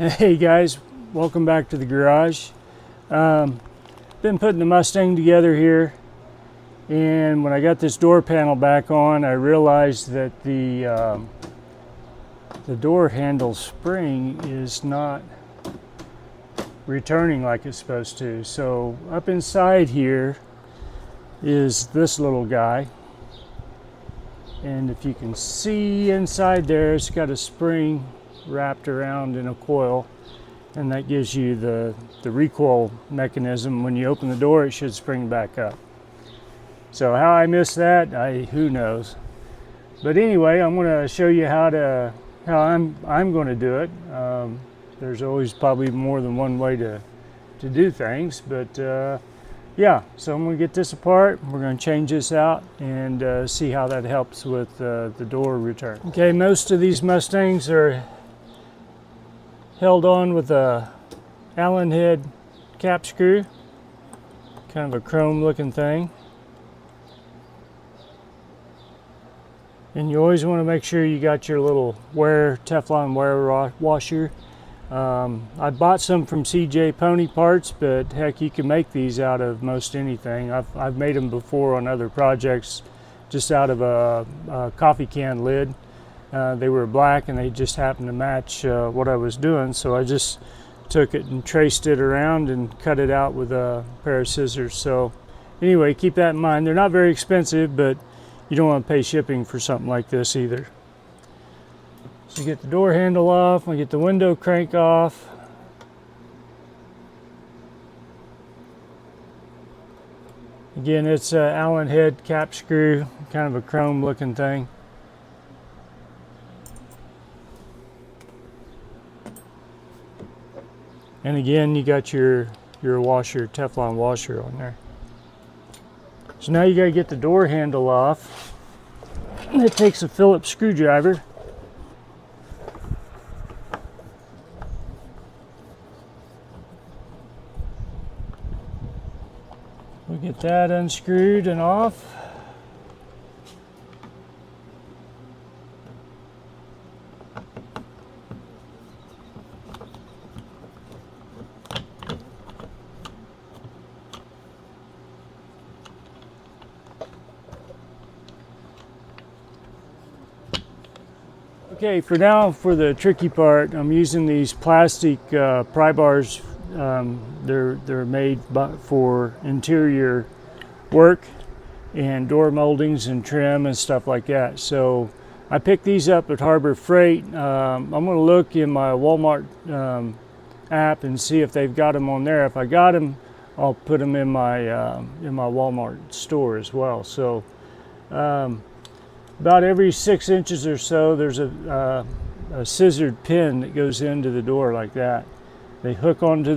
Hey guys, welcome back to the garage. Been putting the Mustang together here, and when I got this door panel back on, I realized that the door handle spring is not returning like it's supposed to. So up inside here is this little guy, and if you can see inside there, it's got a spring wrapped around in a coil, and that gives you the recoil mechanism. When you open the door, it should spring back up. So how I missed that, who knows. But anyway, I'm going to show you how I'm going to do it. There's always probably more than one way to do things, but yeah, so I'm going to get this apart. We're going to change this out and see how that helps with the door return. Okay, most of these Mustangs are held on with a Allen head cap screw, kind of a chrome looking thing. And you always want to make sure you got your little Teflon wear washer. I bought some from CJ Pony Parts, but heck, you can make these out of most anything. I've made them before on other projects, just out of a coffee can lid. They were black and they just happened to match what I was doing, so I just took it and traced it around and cut it out with a pair of scissors. So anyway, keep that in mind. They're not very expensive, but you don't want to pay shipping for something like this either. So you get the door handle off, we get the window crank off. Again, it's an Allen head cap screw, kind of a chrome looking thing. And again, you got your washer, Teflon washer on there. So now you got to get the door handle off. It takes a Phillips screwdriver. We'll get that unscrewed and off. Okay, for now, for the tricky part, I'm using these plastic pry bars. They're made for interior work and door moldings and trim and stuff like that. So I picked these up at Harbor Freight. I'm going to look in my Walmart app and see if they've got them on there. If I got them, I'll put them in my Walmart store as well. So about every 6 inches or so, there's a scissored pin that goes into the door like that. They hook onto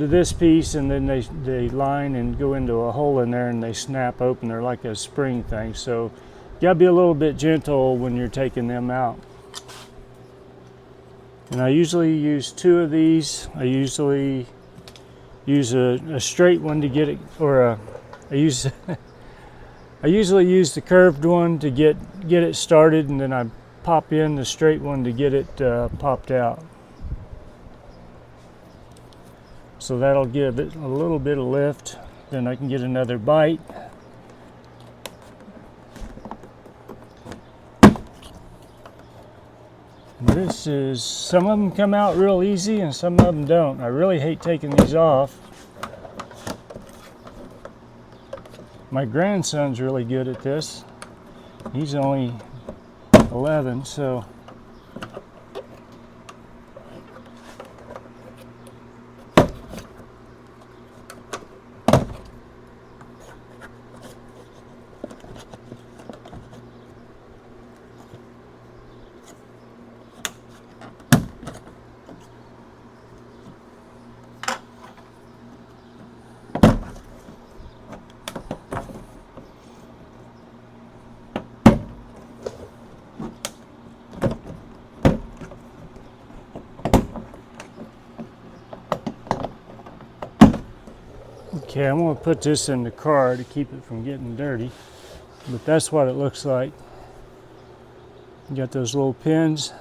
this piece, and then they line and go into a hole in there, and they snap open. They're like a spring thing. So you gotta be a little bit gentle when you're taking them out. And I usually use 2 of these. I usually use a straight one to get it, or I usually use the curved one to get it started, and then I pop in the straight one to get it popped out. So that'll give it a little bit of lift. Then I can get another bite. This is, some of them come out real easy and some of them don't. I really hate taking these off. My grandson's really good at this. He's only 11, so. Okay, I'm going to put this in the car to keep it from getting dirty, but that's what it looks like. You got those little pins.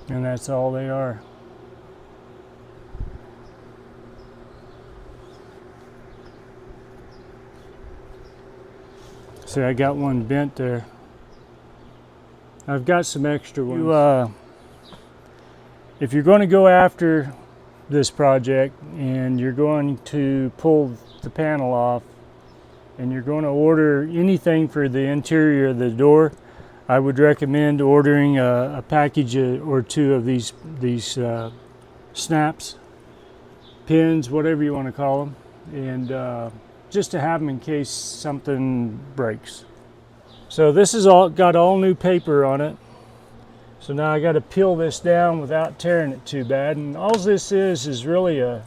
And that's all they are. See, I got one bent there. I've got some extra ones. If you're going to go after this project and you're going to pull the panel off and you're going to order anything for the interior of the door, I would recommend ordering a package or two of these snaps, pins, whatever you want to call them, and just to have them in case something breaks. So this is got all new paper on it. So now I got to peel this down without tearing it too bad. And all this is really a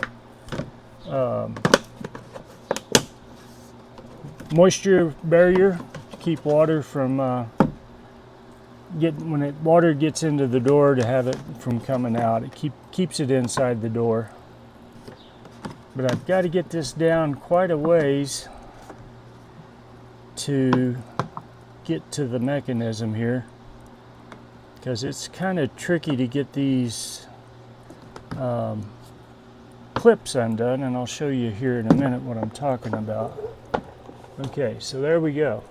moisture barrier to keep water from when water gets into the door, to have it from coming out. It keeps it inside the door. But I've got to get this down quite a ways to get to the mechanism here, because it's kind of tricky to get these clips undone, and I'll show you here in a minute what I'm talking about. Okay, so there we go.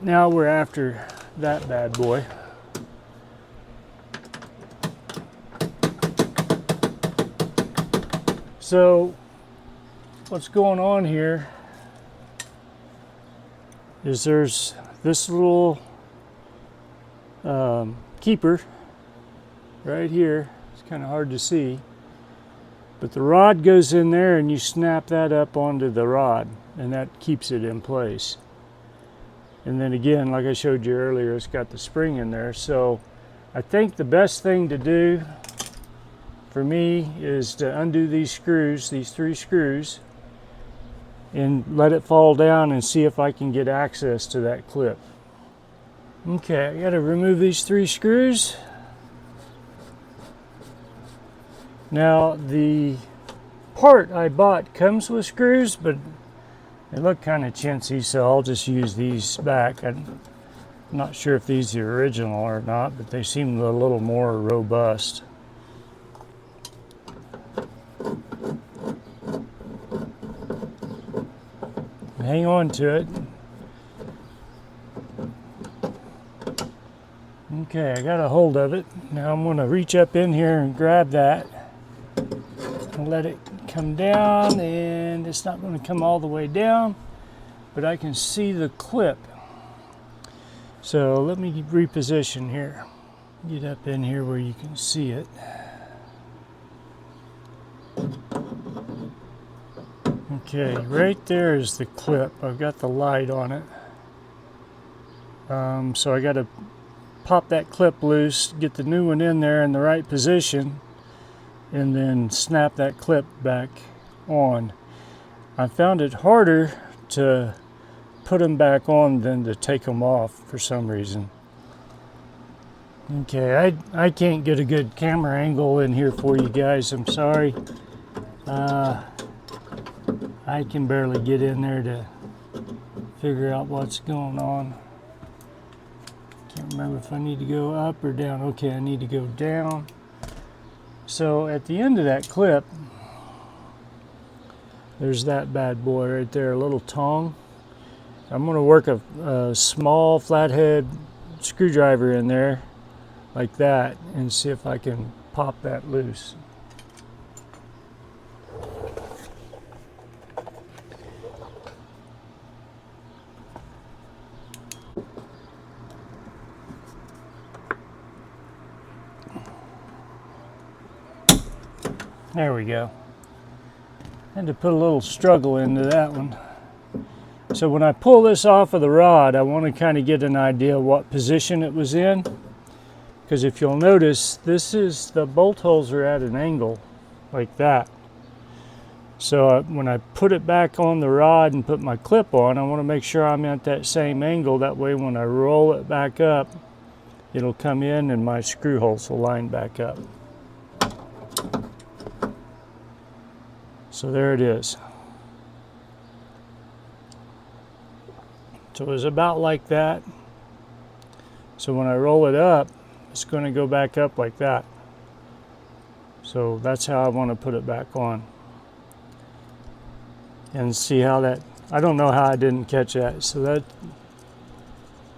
Now we're after that bad boy. So what's going on here is there's this little keeper right here. It's kind of hard to see, but the rod goes in there and you snap that up onto the rod, and that keeps it in place. And then again, like I showed you earlier, it's got the spring in there. So I think the best thing to do for me is to undo these screws, these 3 screws, and let it fall down and see if I can get access to that clip. Okay, I got to remove these 3 screws. Now the part I bought comes with screws, but they look kind of chintzy, so I'll just use these back. I'm not sure if these are original or not, but they seem a little more robust. Hang on to it. Okay, I got a hold of it. Now I'm going to reach up in here and grab that and let it come down, and it's not going to come all the way down, but I can see the clip. So let me reposition here. Get up in here where you can see it. Okay, right there is the clip. I've got the light on it. So I got to pop that clip loose, get the new one in there in the right position, and then snap that clip back on. I found it harder to put them back on than to take them off for some reason. Okay, I can't get a good camera angle in here for you guys. I'm sorry. I can barely get in there to figure out what's going on. Can't remember if I need to go up or down. Okay, I need to go down. So at the end of that clip, there's that bad boy right there, a little tong. I'm going to work a small flathead screwdriver in there like that and see if I can pop that loose. There we go. Had to put a little struggle into that one. So when I pull this off of the rod, I want to kind of get an idea of what position it was in. Because if you'll notice, the bolt holes are at an angle like that. So when I put it back on the rod and put my clip on, I want to make sure I'm at that same angle. That way when I roll it back up, it'll come in and my screw holes will line back up. So there it is. So it was about like that. So when I roll it up, it's going to go back up like that. So that's how I want to put it back on. And see how that, I don't know how I didn't catch that. So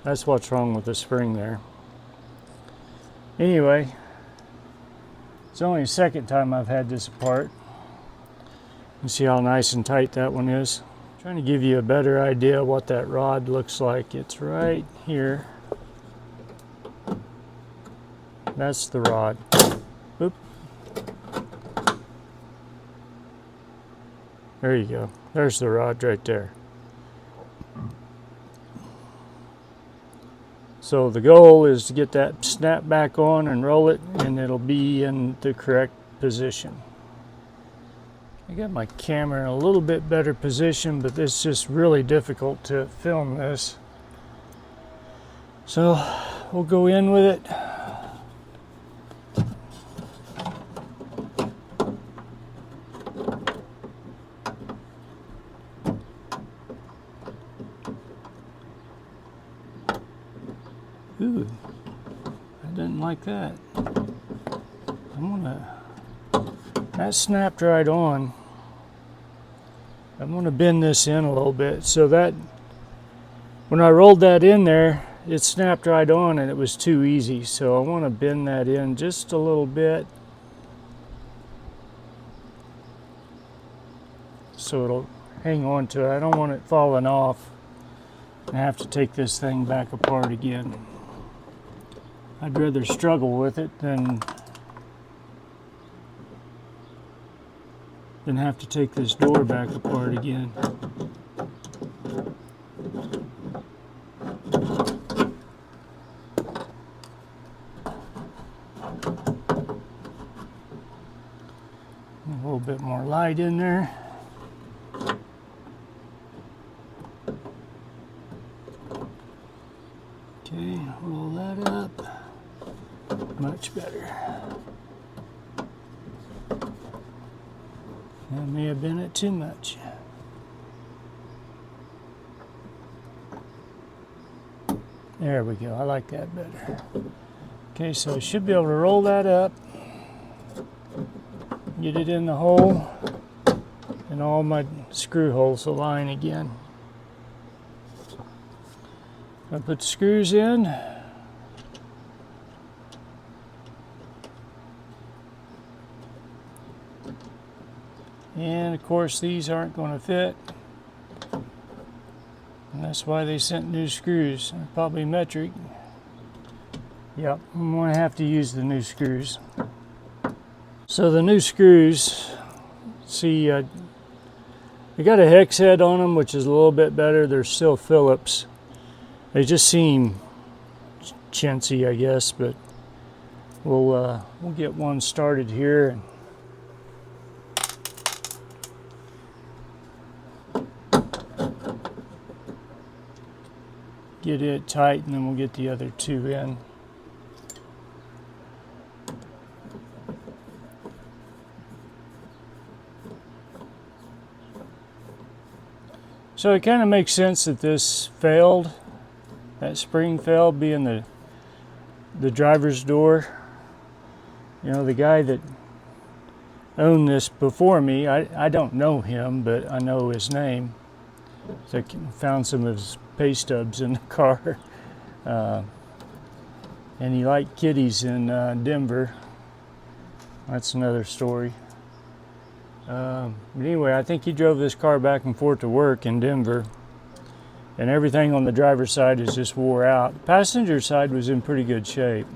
that's what's wrong with the spring there. Anyway, it's only the second time I've had this apart. You see how nice and tight that one is? I'm trying to give you a better idea of what that rod looks like. It's right here. That's the rod. Oop. There you go. There's the rod right there. So the goal is to get that snap back on and roll it, and it'll be in the correct position. I got my camera in a little bit better position, but it's just really difficult to film this. So we'll go in with it. Ooh, I didn't like that. That snapped right on. I'm gonna bend this in a little bit so that when I rolled that in there, it snapped right on and it was too easy. So I want to bend that in just a little bit so it'll hang on to it. I don't want it falling off and have to take this thing back apart again. I'd rather struggle with it than have to take this door back apart again. A little bit more light in there. Okay, roll that up. Much better. That may have been it too much. There we go. I like that better. Okay, so I should be able to roll that up, get it in the hole, and all my screw holes align again. I put the screws in. And of course these aren't going to fit. And that's why they sent new screws. They're probably metric. Yep, I'm going to have to use the new screws. So the new screws, see, they got a hex head on them, which is a little bit better. They're still Phillips. They just seem chintzy, I guess, but we'll get one started here. Get it tight, and then we'll get the other two in. So it kind of makes sense that this failed, that spring failed, being the driver's door. You know, the guy that owned this before me, I don't know him, but I know his name. So I found some of his pay stubs in the car. And he liked kitties in Denver. That's another story. But anyway, I think he drove this car back and forth to work in Denver. And everything on the driver's side is just wore out. The passenger side was in pretty good shape.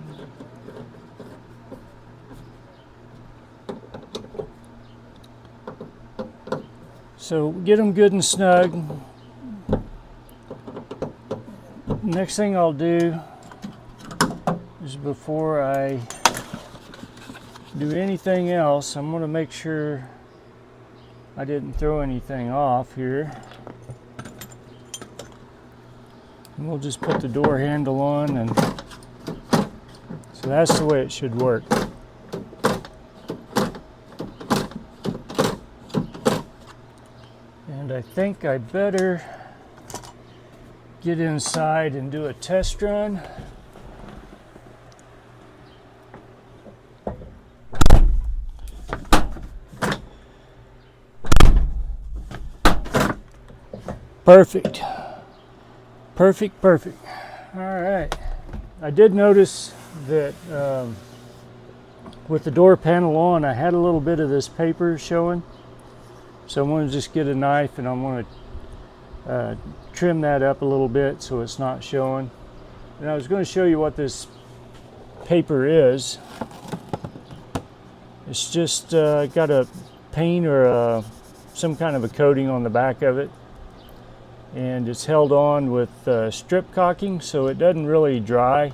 So get them good and snug. Next thing I'll do is, before I do anything else, I'm going to make sure I didn't throw anything off here. And we'll just put the door handle on, and so that's the way it should work. And I think I better get inside and do a test run. Perfect. Perfect, perfect. All right. I did notice that with the door panel on, I had a little bit of this paper showing. So I'm going to just get a knife and I'm going to trim that up a little bit so it's not showing. And I was going to show you what this paper is. It's just got a paint or some kind of a coating on the back of it. And it's held on with strip caulking, so it doesn't really dry.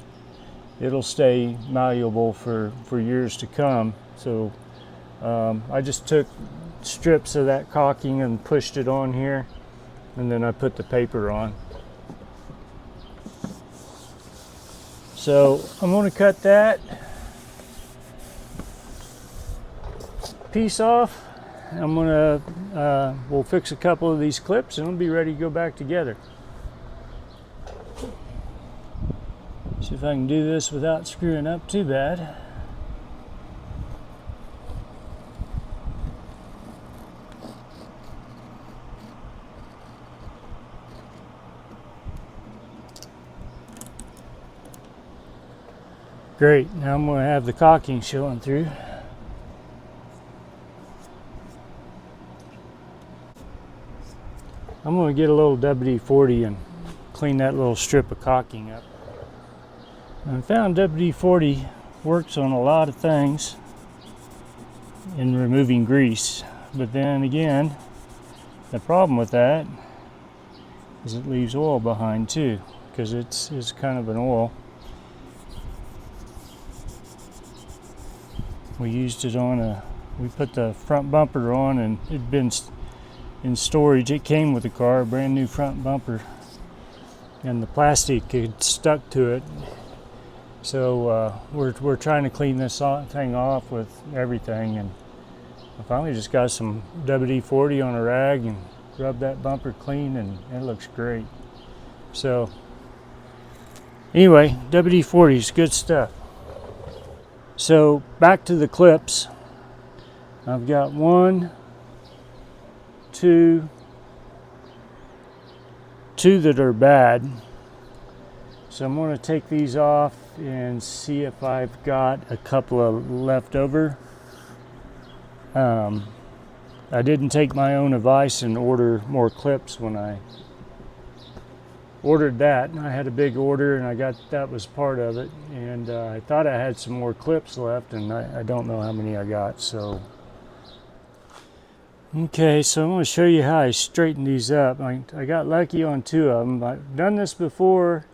It'll stay malleable for years to come. So I just took strips of that caulking and pushed it on here, and then I put the paper on. So I'm going to cut that piece off. I'm gonna we'll fix a couple of these clips and we'll be ready to go back together. See if I can do this without screwing up too bad. Great, now I'm gonna have the caulking showing through. I'm going to get a little WD-40 and clean that little strip of caulking up. I found WD-40 works on a lot of things in removing grease, but then again, the problem with that is it leaves oil behind too, because it's kind of an oil. We used it on we put the front bumper on and it'd been in storage. It came with the car, a brand new front bumper, and the plastic had stuck to it. So we're trying to clean this thing off with everything, and I finally just got some WD-40 on a rag and rubbed that bumper clean, and it looks great. So anyway, WD-40 is good stuff. So back to the clips. I've got 1, 2 that are bad, so I'm going to take these off and see if I've got a couple of left over. I didn't take my own advice and order more clips when I ordered that. I had a big order and that was part of it, and I thought I had some more clips left, and I don't know how many I got. So okay, so I'm going to show you how I straighten these up. I got lucky on 2 of them. I've done this before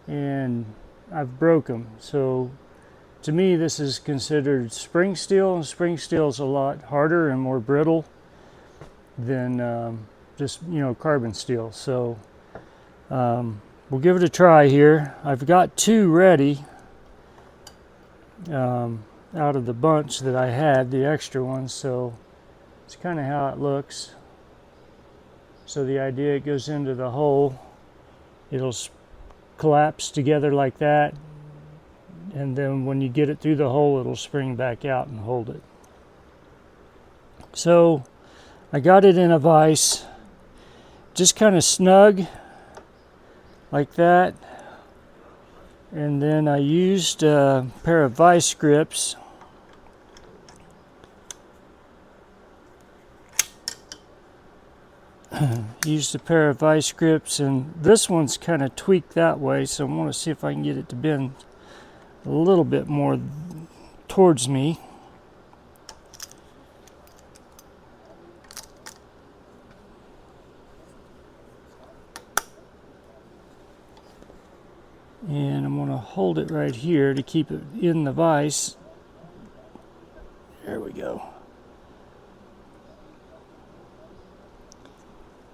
and I've broke them. So to me, this is considered spring steel, and spring steel is a lot harder and more brittle than just, carbon steel. So we'll give it a try here. I've got 2 ready out of the bunch that I had, the extra ones. So it's kind of how it looks. So the idea, it goes into the hole, it'll collapse together like that, and then when you get it through the hole, it'll spring back out and hold it. So I got it in a vise, just kind of snug like that, and then I used a pair of vice grips. Used a pair of vice grips, and this one's kind of tweaked that way, so I want to see if I can get it to bend a little bit more towards me. And I'm going to hold it right here to keep it in the vise. There we go.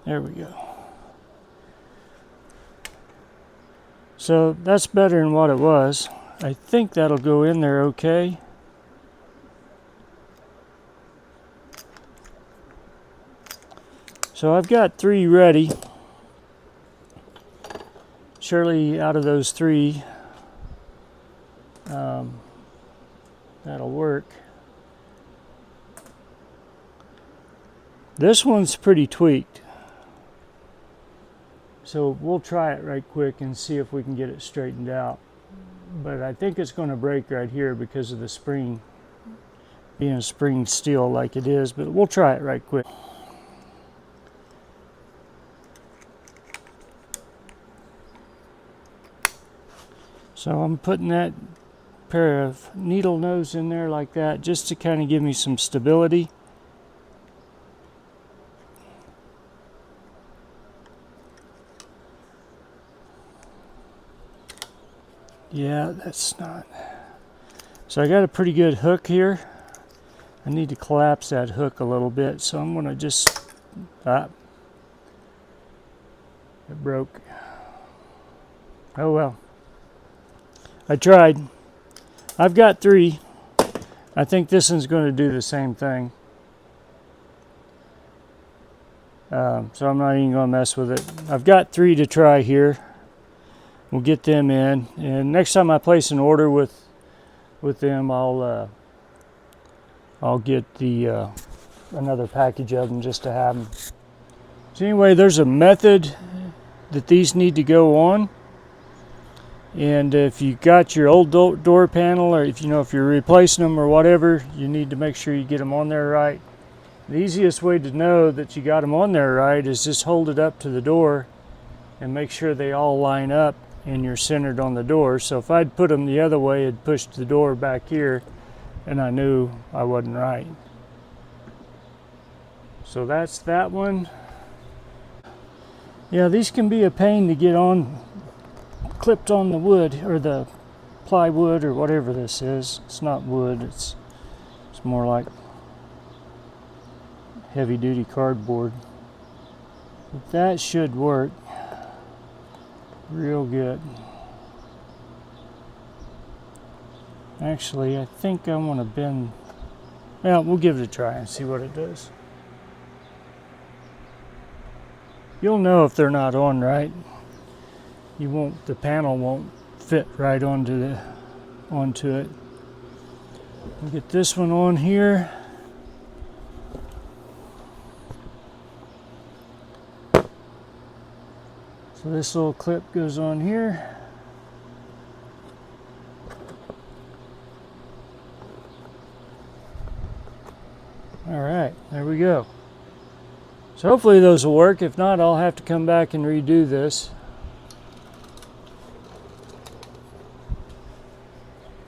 There we go. So that's better than what it was. I think that'll go in there okay. So I've got 3 ready. Surely out of those 3, that'll work. This one's pretty tweaked. So we'll try it right quick and see if we can get it straightened out. But I think it's going to break right here because of the spring, being spring steel like it is, but we'll try it right quick. So I'm putting that pair of needle nose in there like that just to kind of give me some stability. Yeah, that's not. So I got a pretty good hook here. I need to collapse that hook a little bit, so I'm going to just, it broke. Oh well. I tried. I've got 3. I think this one's going to do the same thing. So I'm not even going to mess with it. I've got 3 to try here. We'll get them in, and next time I place an order with them, I'll get the another package of them just to have them. So anyway, there's a method that these need to go on. And if you got your old door panel, or if you're replacing them or whatever, you need to make sure you get them on there right. The easiest way to know that you got them on there right is just hold it up to the door and make sure they all line up and you're centered on the door. So if I'd put them the other way, it'd push the door back here, and I knew I wasn't right. So that's that one. Yeah, these can be a pain to get on, clipped on the wood or the plywood or whatever this is. It's not wood, it's more like heavy duty cardboard. But that should work real good. Actually, I think I want to bend. Well, we'll give it a try and see what it does. You'll know if they're not on right. The panel won't fit right onto it. We'll get this one on here. So this little clip goes on here. All right, there we go. So hopefully those will work. If not, I'll have to come back and redo this.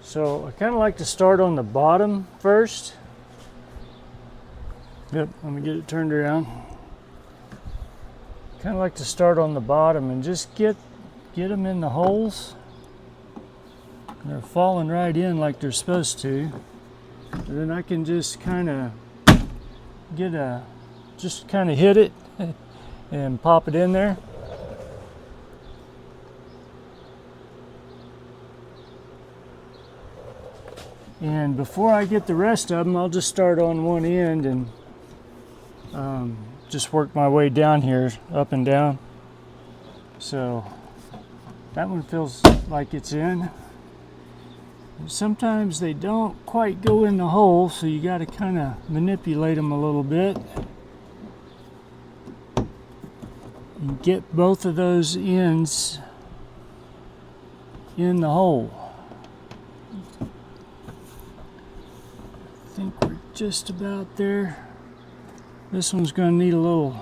So I kind of like to start on the bottom first. Yep, let me get it turned around. Kind of like to start on the bottom and just get them in the holes. They're falling right in like they're supposed to. And then I can just kind of hit it and pop it in there. And before I get the rest of them, I'll just start on one end and just work my way down here, up and down. So that one feels like it's in. Sometimes they don't quite go in the hole, so you got to kind of manipulate them a little bit. And get both of those ends in the hole. I think we're just about there. This one's going to need a little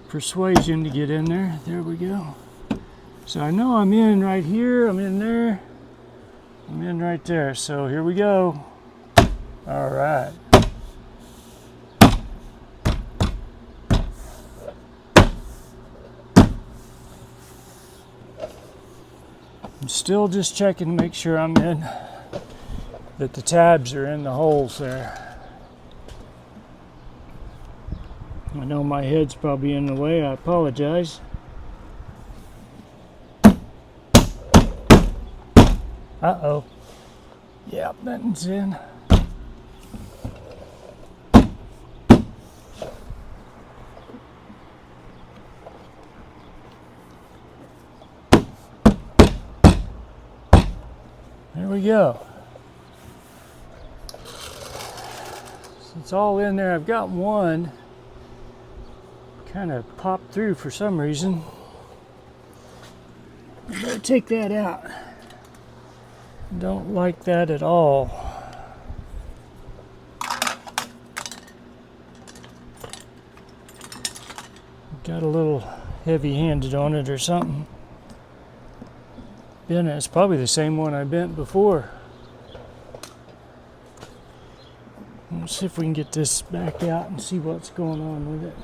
persuasion to get in there. There we go. So I know I'm in right here, I'm in there, I'm in right there. So here we go. All right. I'm still just checking to make sure I'm in, that the tabs are in the holes there. I know my head's probably in the way, I apologize. Uh-oh. Yeah, nothing's in. There we go. So it's all in there. I've got one kind of popped through for some reason. I better take that out. Don't like that at all. Got a little heavy-handed on it or something. It's probably the same one I bent before. Let's see if we can get this back out and see what's going on with it.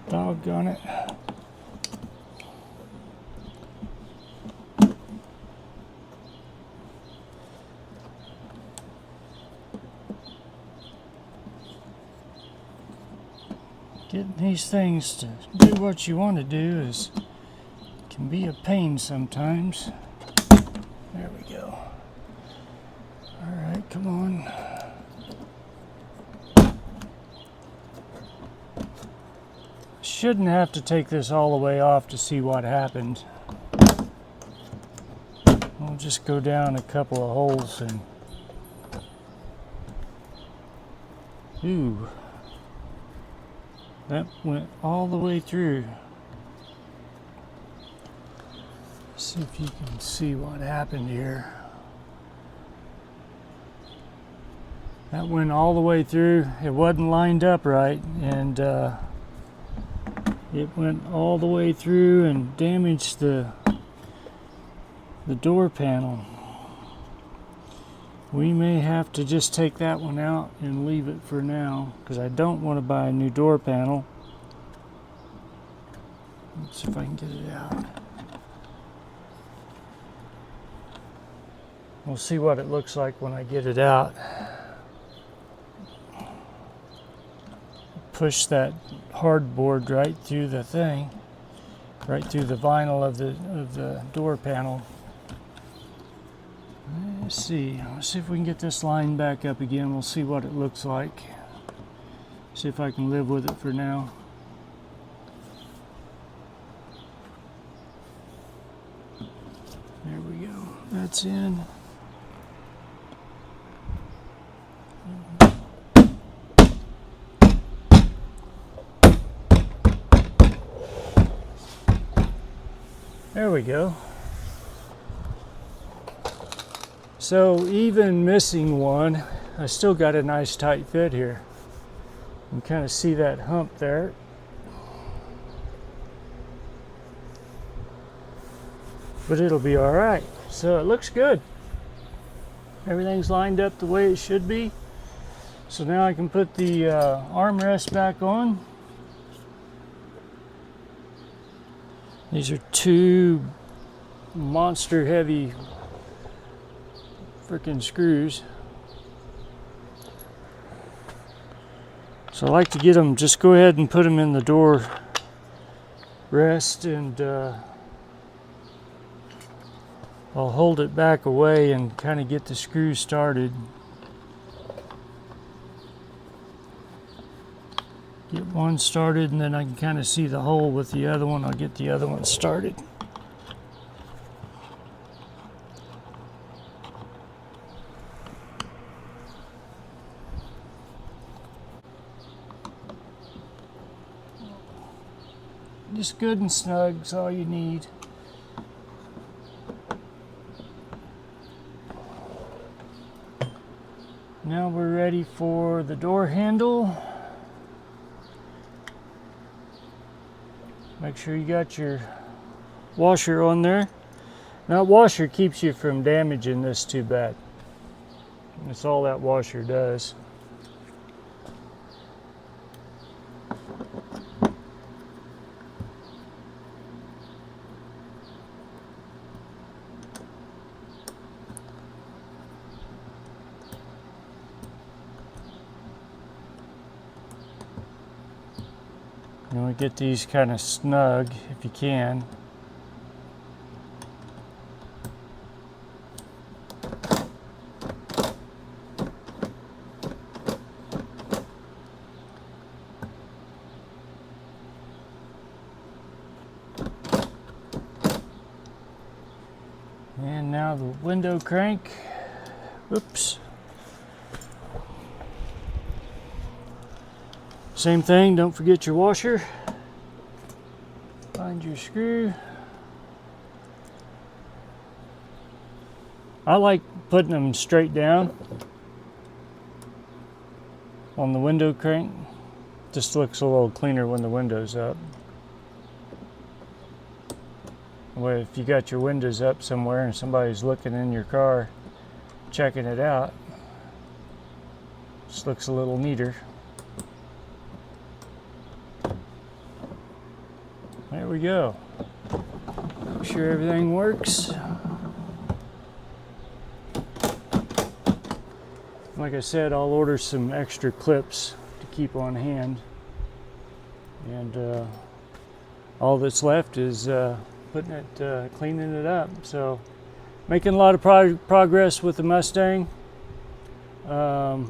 Doggone it. Getting these things to do what you want to do can be a pain sometimes. There we go. All right, come on. Shouldn't have to take this all the way off to see what happened. We'll just go down a couple of holes and... Ooh. That went all the way through. See if you can see what happened here. That went all the way through. It wasn't lined up right, and it went all the way through and damaged the door panel. We may have to just take that one out and leave it for now, because I don't want to buy a new door panel. Let's see if I can get it out. We'll see what it looks like when I get it out. Push that hardboard right through the thing, right through the vinyl of the door panel. Let's see if we can get this line back up again. We'll see what it looks like. See if I can live with it for now. There we go. That's in. There we go. So even missing one, I still got a nice tight fit here. You can kind of see that hump there. But it'll be all right. So it looks good. Everything's lined up the way it should be. So now I can put the armrest back on. These are two monster heavy freaking screws. So I like to get them, just go ahead and put them in the door rest, and I'll hold it back away and kind of get the screws started. Get one started, and then I can kind of see the hole with the other one. I'll get the other one started. Just good and snug is all you need. Now we're ready for the door handle. Make sure you got your washer on there. That washer keeps you from damaging this too bad. That's all that washer does. You want to get these kind of snug if you can. And now the window crank. Oops. Same thing, don't forget your washer. Find your screw. I like putting them straight down on the window crank. Just looks a little cleaner when the window's up. Well, if you got your windows up somewhere and somebody's looking in your car, checking it out, just looks a little neater. There we go. Make sure everything works. Like I said, I'll order some extra clips to keep on hand. And all that's left is cleaning it up. So, making a lot of progress with the Mustang. Go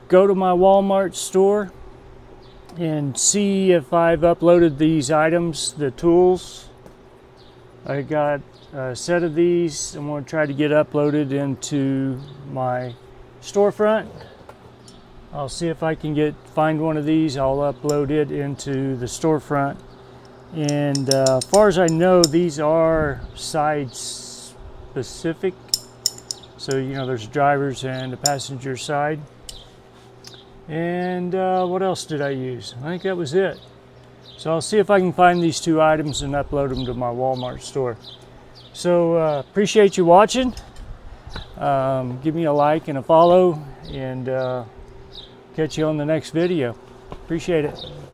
to my Walmart store and see if I've uploaded these items, the tools. I got a set of these. I'm going to try to get uploaded into my storefront. I'll see if I can find one of these. I'll upload it into the storefront. And as far as I know, these are side specific. So, you know, there's drivers and the passenger side. And what else did I use? I think that was it. So I'll see if I can find these two items and upload them to my Walmart store. So appreciate you watching. Give me a like and a follow, and catch you on the next video. Appreciate it.